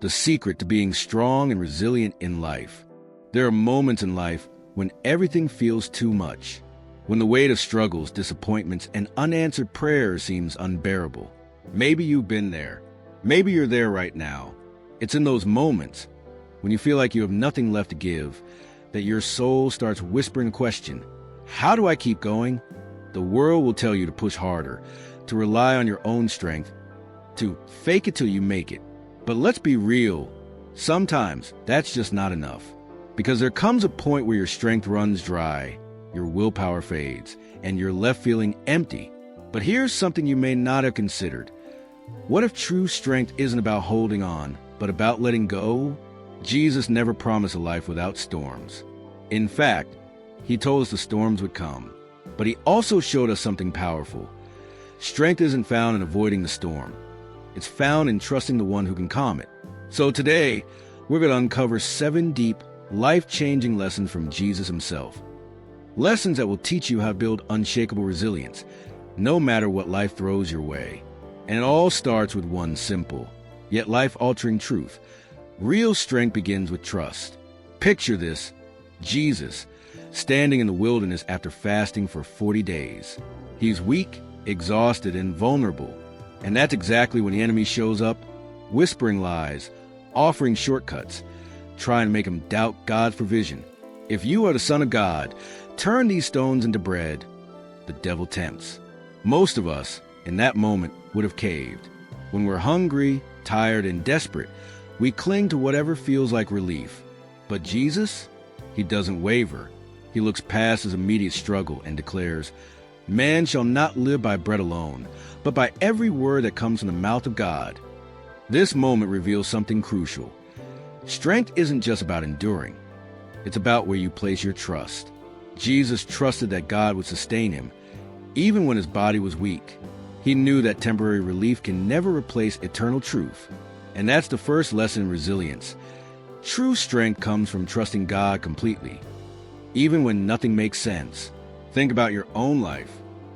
the secret to being strong and resilient in life. There are moments in life when everything feels too much, when the weight of struggles, disappointments, and unanswered prayers seems unbearable. Maybe you've been there. Maybe you're there right now. It's in those moments when you feel like you have nothing left to give that your soul starts whispering a question. How do I keep going? The world will tell you to push harder, to rely on your own strength, to fake it till you make it. But let's be real. Sometimes that's just not enough. Because there comes a point where your strength runs dry, your willpower fades, and you're left feeling empty. But here's something you may not have considered. What if true strength isn't about holding on, but about letting go? Jesus never promised a life without storms. In fact, he told us the storms would come. But he also showed us something powerful. Strength isn't found in avoiding the storm. It's found in trusting the one who can calm it. So today, we're going to uncover 7 deep, life-changing lessons from Jesus himself. Lessons that will teach you how to build unshakable resilience, no matter what life throws your way. And it all starts with one simple, yet life-altering truth. Real strength begins with trust. Picture this: Jesus, standing in the wilderness after fasting for 40 days. He's weak, exhausted, and vulnerable. And that's exactly when the enemy shows up, whispering lies, offering shortcuts, trying to make him doubt God's provision. If you are the Son of God, turn these stones into bread. The devil tempts. Most of us, in that moment, would have caved. When we're hungry, tired, and desperate, we cling to whatever feels like relief. But Jesus, he doesn't waver. He looks past his immediate struggle and declares, "Man shall not live by bread alone, but by every word that comes from the mouth of God." This moment reveals something crucial. Strength isn't just about enduring. It's about where you place your trust. Jesus trusted that God would sustain him, even when his body was weak. He knew that temporary relief can never replace eternal truth. And that's the first lesson in resilience. True strength comes from trusting God completely, even when nothing makes sense. Think about your own life.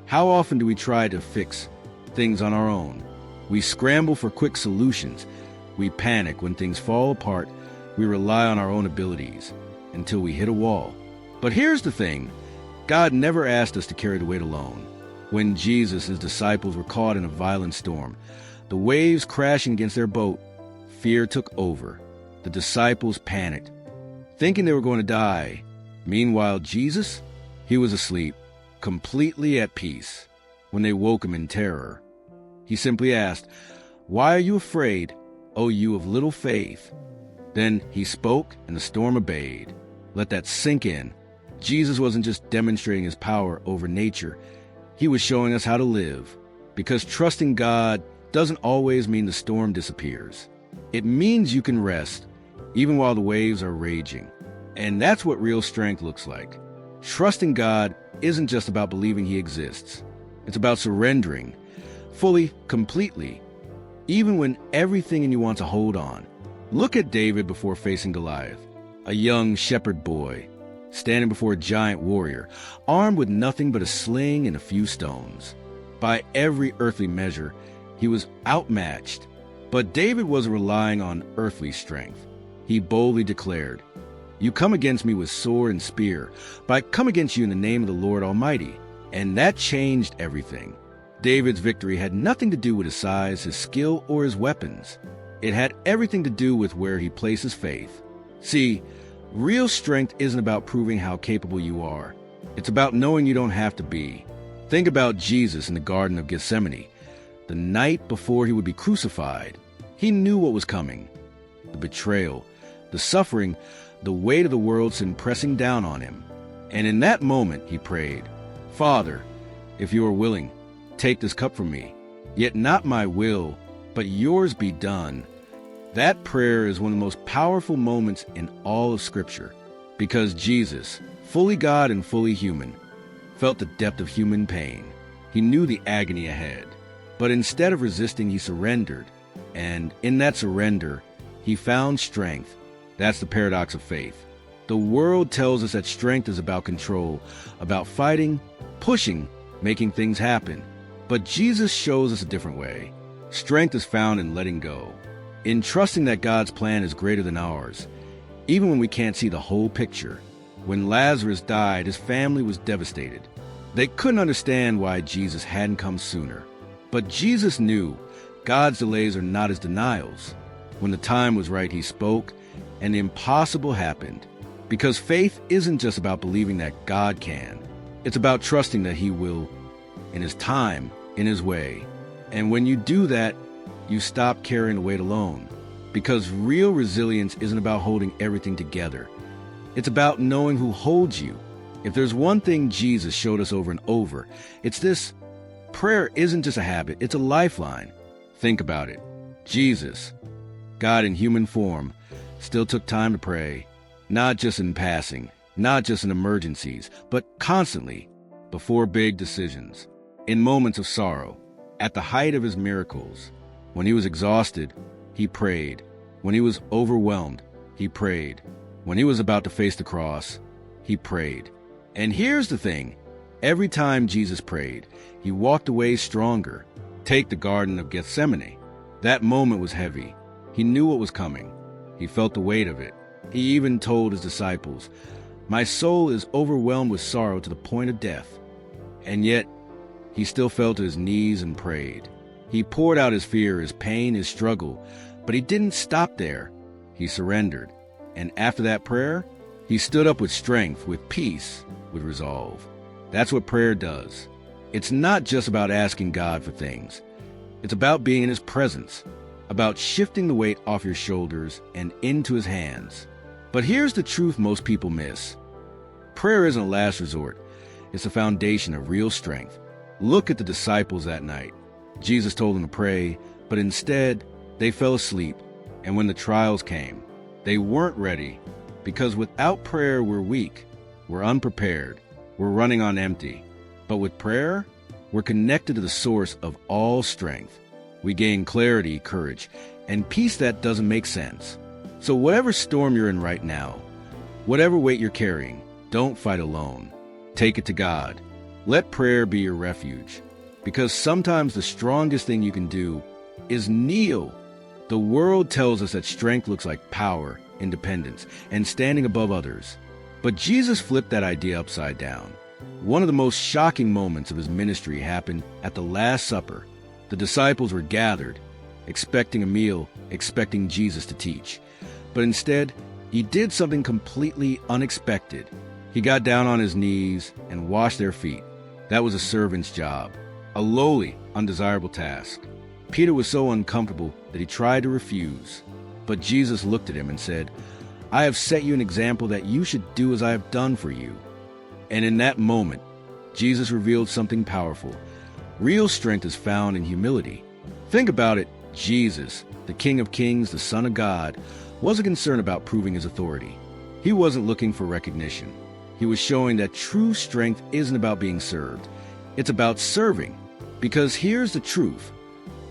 How often do we try to fix things on our own? We scramble for quick solutions. We panic when things fall apart. We rely on our own abilities until we hit a wall. But here's the thing. God never asked us to carry the weight alone. When Jesus and his disciples were caught in a violent storm, the waves crashing against their boat, fear took over. The disciples panicked, thinking they were going to die. Meanwhile, Jesus, he was asleep, completely at peace. When they woke him in terror, he simply asked, "Why are you afraid, O you of little faith?" Then he spoke, and the storm obeyed. Let that sink in. Jesus wasn't just demonstrating his power over nature. He was showing us how to live. Because trusting God doesn't always mean the storm disappears. It means you can rest, even while the waves are raging. And that's what real strength looks like. Trusting God isn't just about believing he exists. It's about surrendering, fully, completely, even when everything in you wants to hold on. Look at David before facing Goliath, a young shepherd boy, standing before a giant warrior, armed with nothing but a sling and a few stones. By every earthly measure, he was outmatched. But David wasn't relying on earthly strength. He boldly declared, "You come against me with sword and spear, but I come against you in the name of the Lord Almighty." And that changed everything. David's victory had nothing to do with his size, his skill, or his weapons. It had everything to do with where he placed his faith. See, real strength isn't about proving how capable you are. It's about knowing you don't have to be. Think about Jesus in the Garden of Gethsemane. The night before he would be crucified, he knew what was coming. The betrayal, the suffering, the weight of the world seemed pressing down on him. And in that moment, he prayed, "Father, if you are willing, take this cup from me. Yet not my will, but yours be done." That prayer is one of the most powerful moments in all of Scripture, because Jesus, fully God and fully human, felt the depth of human pain. He knew the agony ahead. But instead of resisting, he surrendered. And in that surrender, he found strength. That's the paradox of faith. The world tells us that strength is about control, about fighting, pushing, making things happen. But Jesus shows us a different way. Strength is found in letting go. in trusting that God's plan is greater than ours, even when we can't see the whole picture. When Lazarus died, his family was devastated. They couldn't understand why Jesus hadn't come sooner. But Jesus knew God's delays are not his denials. When the time was right, he spoke, and the impossible happened. Because faith isn't just about believing that God can. It's about trusting that he will, in his time, in his way. And when you do that, you stop carrying the weight alone. Because real resilience isn't about holding everything together. It's about knowing who holds you. If there's one thing Jesus showed us over and over, it's this: prayer isn't just a habit, it's a lifeline. Think about it. Jesus, God in human form, still took time to pray, not just in passing, not just in emergencies, but constantly, before big decisions, in moments of sorrow, at the height of his miracles. When he was exhausted, he prayed. When he was overwhelmed, he prayed. When he was about to face the cross, he prayed. And here's the thing. Every time Jesus prayed, he walked away stronger. Take the Garden of Gethsemane. That moment was heavy. He knew what was coming. He felt the weight of it. He even told his disciples, "My soul is overwhelmed with sorrow to the point of death." And yet, he still fell to his knees and prayed. He poured out his fear, his pain, his struggle, but he didn't stop there. He surrendered. And after that prayer, he stood up with strength, with peace, with resolve. That's what prayer does. It's not just about asking God for things. It's about being in his presence, about shifting the weight off your shoulders and into his hands. But here's the truth most people miss. Prayer isn't a last resort. It's the foundation of real strength. Look at the disciples that night. Jesus told them to pray, but instead, they fell asleep. And when the trials came, they weren't ready, because without prayer, we're weak, we're unprepared, we're running on empty. But with prayer, we're connected to the source of all strength. We gain clarity, courage, and peace that doesn't make sense. So whatever storm you're in right now, whatever weight you're carrying, don't fight alone. Take it to God. Let prayer be your refuge, because sometimes the strongest thing you can do is kneel. The world tells us that strength looks like power, independence, and standing above others. But Jesus flipped that idea upside down. One of the most shocking moments of his ministry happened at the Last Supper. The disciples were gathered, expecting a meal, expecting Jesus to teach. But instead, he did something completely unexpected. He got down on his knees and washed their feet. That was a servant's job, a lowly, undesirable task. Peter was so uncomfortable that he tried to refuse. But Jesus looked at him and said, "I have set you an example that you should do as I have done for you." And in that moment, Jesus revealed something powerful. Real strength is found in humility. Think about it. Jesus, the King of Kings, the Son of God, wasn't concerned about proving his authority. He wasn't looking for recognition. He was showing that true strength isn't about being served. It's about serving. Because here's the truth.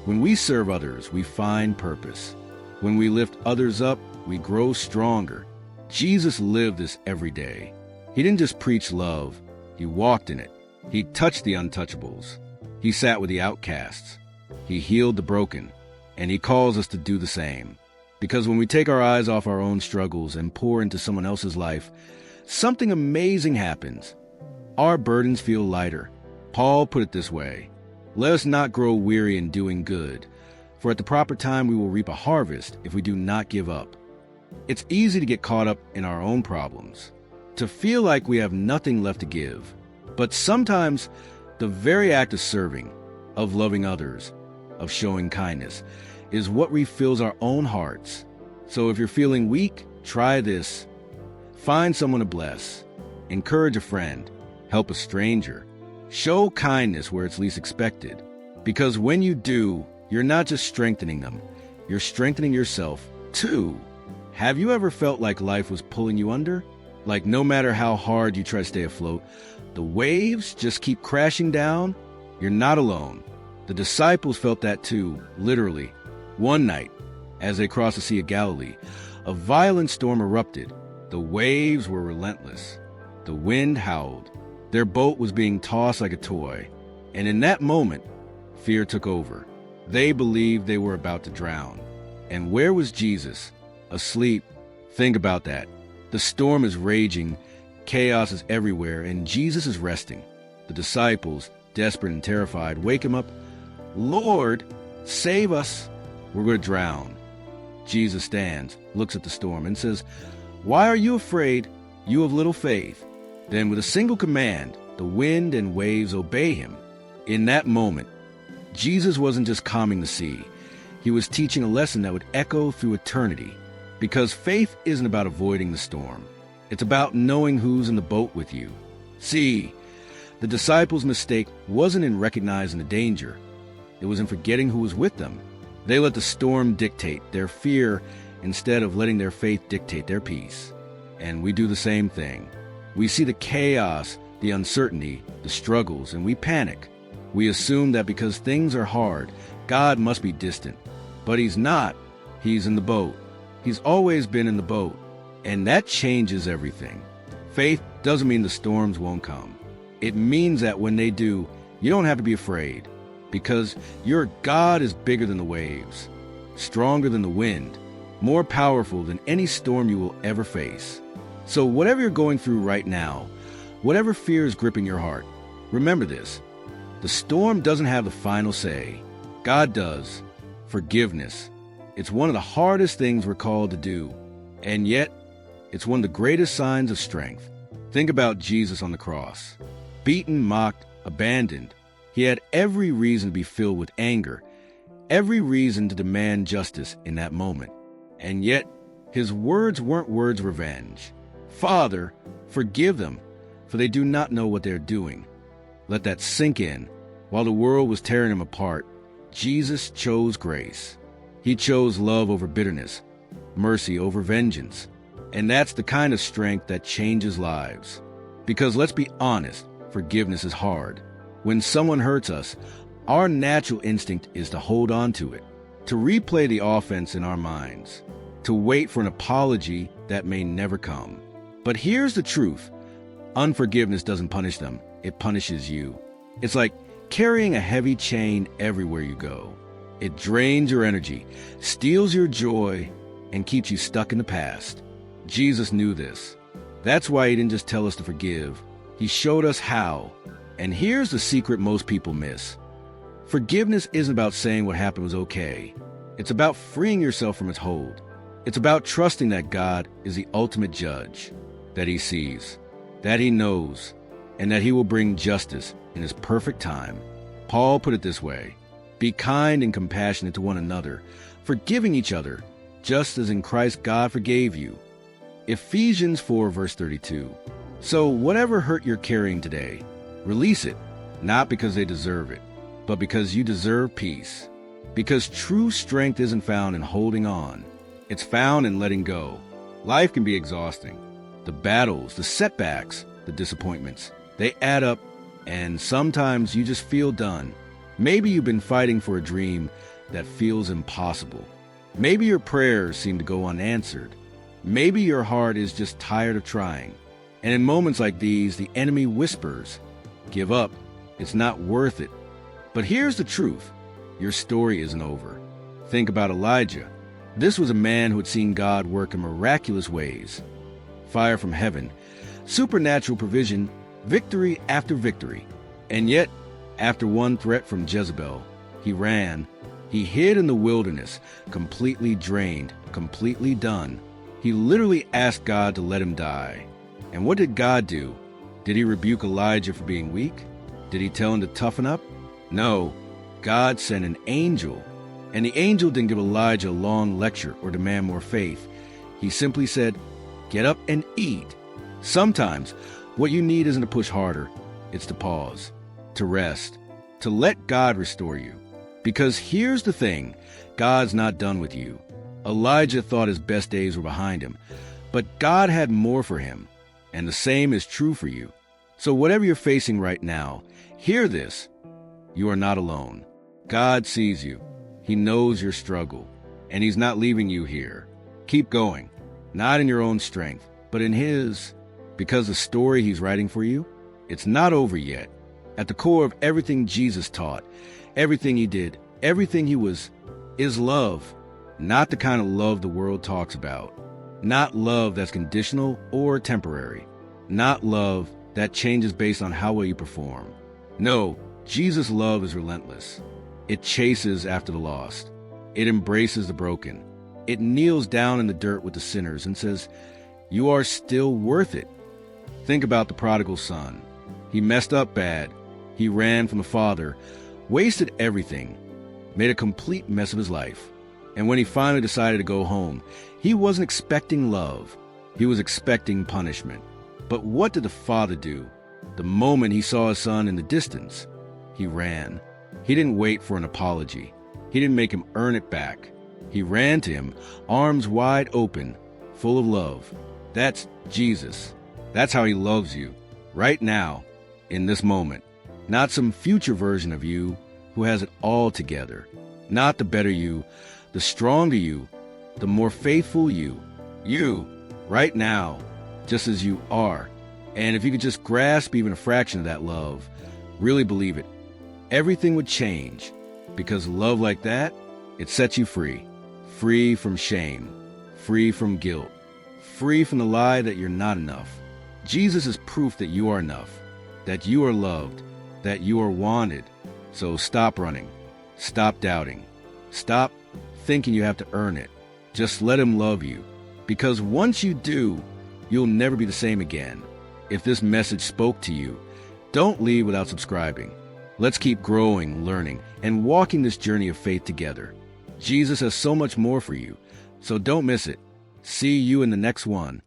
When we serve others, we find purpose. When we lift others up, we grow stronger. Jesus lived this every day. He didn't just preach love. He walked in it. He touched the untouchables. He sat with the outcasts. He healed the broken. And he calls us to do the same. Because when we take our eyes off our own struggles and pour into someone else's life, something amazing happens. Our burdens feel lighter. Paul put it this way: "Let us not grow weary in doing good, for at the proper time we will reap a harvest if we do not give up." It's easy to get caught up in our own problems, to feel like we have nothing left to give. But sometimes the very act of serving, of loving others, of showing kindness, is what refills our own hearts. So if you're feeling weak, try this. Find someone to bless. Encourage a friend. Help a stranger. Show kindness where it's least expected. Because when you do, you're not just strengthening them, you're strengthening yourself too. Have you ever felt like life was pulling you under? Like no matter how hard you try to stay afloat, the waves just keep crashing down? You're not alone. The disciples felt that too, literally. One night, as they crossed the Sea of Galilee, a violent storm erupted. The waves were relentless. The wind howled. Their boat was being tossed like a toy. And in that moment, fear took over. They believed they were about to drown. And where was Jesus? Asleep. Think about that. The storm is raging, chaos is everywhere, and Jesus is resting. The disciples, desperate and terrified, wake him up. Lord, save us. We're going to drown. Jesus stands, looks at the storm, and says, "Why are you afraid, you of little faith?" Then with a single command, the wind and waves obey him. In that moment, Jesus wasn't just calming the sea. He was teaching a lesson that would echo through eternity. Because faith isn't about avoiding the storm. It's about knowing who's in the boat with you. See, the disciples' mistake wasn't in recognizing the danger. It was in forgetting who was with them. They let the storm dictate their fear instead of letting their faith dictate their peace. And we do the same thing. We see the chaos, the uncertainty, the struggles, and we panic. We assume that because things are hard, God must be distant. But he's not. He's in the boat. He's always been in the boat. And that changes everything. Faith doesn't mean the storms won't come. It means that when they do, you don't have to be afraid. Because your God is bigger than the waves, stronger than the wind, more powerful than any storm you will ever face. So whatever you're going through right now, whatever fear is gripping your heart, remember this. The storm doesn't have the final say. God does. Forgiveness. It's one of the hardest things we're called to do. And yet, it's one of the greatest signs of strength. Think about Jesus on the cross. Beaten, mocked, abandoned. He had every reason to be filled with anger, every reason to demand justice in that moment. And yet, his words weren't words of revenge. "Father, forgive them, for they do not know what they're doing." Let that sink in. While the world was tearing him apart, Jesus chose grace. He chose love over bitterness, mercy over vengeance. And that's the kind of strength that changes lives. Because let's be honest, forgiveness is hard. When someone hurts us, our natural instinct is to hold on to it, to replay the offense in our minds, to wait for an apology that may never come. But here's the truth. Unforgiveness doesn't punish them. It punishes you. It's like carrying a heavy chain everywhere you go. It drains your energy, steals your joy, and keeps you stuck in the past. Jesus knew this. That's why he didn't just tell us to forgive. He showed us how. And here's the secret most people miss. Forgiveness isn't about saying what happened was okay. It's about freeing yourself from its hold. It's about trusting that God is the ultimate judge, that he sees, that he knows, and that he will bring justice in his perfect time. Paul put it this way: be kind and compassionate to one another, forgiving each other, just as in Christ God forgave you. Ephesians 4 verse 32. So whatever hurt you're carrying today, release it, not because they deserve it, but because you deserve peace. Because true strength isn't found in holding on. It's found in letting go. Life can be exhausting. The battles, the setbacks, the disappointments, they add up, and sometimes you just feel done. Maybe you've been fighting for a dream that feels impossible. Maybe your prayers seem to go unanswered. Maybe your heart is just tired of trying. And in moments like these, the enemy whispers, "Give up. It's not worth it." But here's the truth. Your story isn't over. Think about Elijah. This was a man who had seen God work in miraculous ways. Fire from heaven, supernatural provision, victory after victory. And yet, after one threat from Jezebel, he ran. He hid in the wilderness, completely drained, completely done. He literally asked God to let him die. And what did God do? Did he rebuke Elijah for being weak? Did he tell him to toughen up? No. God sent an angel. And the angel didn't give Elijah a long lecture or demand more faith. He simply said, "Get up and eat." Sometimes, what you need isn't to push harder. It's to pause, to rest, to let God restore you. Because here's the thing, God's not done with you. Elijah thought his best days were behind him, but God had more for him. And the same is true for you. So whatever you're facing right now, hear this. You are not alone. God sees you. He knows your struggle, and he's not leaving you here. Keep going, not in your own strength, but in his, because the story he's writing for you, it's not over yet. At the core of everything Jesus taught, everything he did, everything he was, is love. Not the kind of love the world talks about. Not love that's conditional or temporary. Not love that changes based on how well you perform. No, Jesus' love is relentless. It chases after the lost. It embraces the broken. It kneels down in the dirt with the sinners and says, "You are still worth it." Think about the prodigal son. He messed up bad. He ran from the father, wasted everything, made a complete mess of his life. And when he finally decided to go home, he wasn't expecting love. He was expecting punishment. But what did the father do? The moment he saw his son in the distance, he ran. He didn't wait for an apology. He didn't make him earn it back. He ran to him, arms wide open, full of love. That's Jesus. That's how he loves you, right now, in this moment. Not some future version of you who has it all together. Not the better you, the stronger you, the more faithful you. You, right now, just as you are. And if you could just grasp even a fraction of that love, really believe it, everything would change. Because love like that, it sets you free. Free from shame. Free from guilt. Free from the lie that you're not enough. Jesus is proof that you are enough. That you are loved. That you are wanted. So stop running. Stop doubting. Stop thinking you have to earn it. Just let him love you. Because once you do, you'll never be the same again. If this message spoke to you, don't leave without subscribing. Let's keep growing, learning, and walking this journey of faith together. Jesus has so much more for you, so don't miss it. See you in the next one.